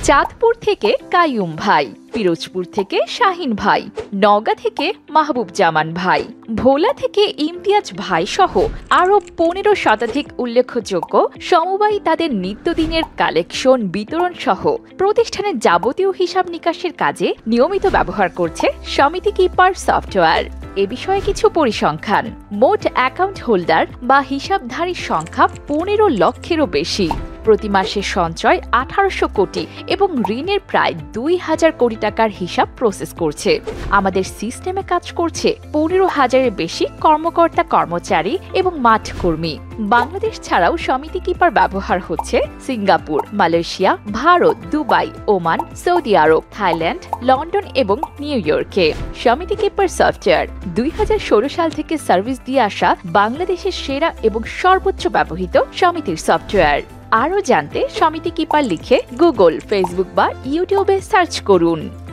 চাঁদপুর থেকে কাইয়ুম ভাই, পিরোজপুর থেকে শাহিন ভাই, নওগাঁ থেকে মাহবুব জামান ভাই, ভোলা থেকে ইমতিয়াজ ভাই সহ আরও ১৫ শতাধিক উল্লেখযোগ্য সমবায়ী তাদের নিত্যদিনের কালেকশন বিতরণ সহ প্রতিষ্ঠানের যাবতীয় হিসাব নিকাশের কাজে নিয়মিত ব্যবহার করছে সমিতি কিপার সফটওয়্যার। এ বিষয়ে কিছু পরিসংখ্যান। মোট অ্যাকাউন্ট হোল্ডার বা হিসাবধারীর সংখ্যা ১৫ লক্ষেরও বেশি। প্রতি মাসে সঞ্চয় ১৮০০ কোটি এবং ঋণের প্রায় ২,০০০ কোটি টাকার হিসাব প্রসেস করছে। আমাদের সিস্টেমে কাজ করছে ১৫,০০০-এর বেশি কর্মকর্তা কর্মচারী এবং মাঠ কর্মী। বাংলাদেশ ছাড়াও সমিতি কিপার ব্যবহার হচ্ছে Singapore, Malaysia, Bharat, Dubai, Oman, Saudi Arabia, Thailand, London এবং নিউ ইয়র্কে। সমিতি কিপার সফটওয়্যার ২০১৬ সাল থেকে সার্ভিস দিয়ে আসা বাংলাদেশের সেরা এবং সর্বোচ্চ ব্যবহৃত সমিতির সফটওয়্যার। আরও জানতে সমিতি কিপার লিখে গুগল, ফেসবুক বা ইউটিউবে সার্চ করুন।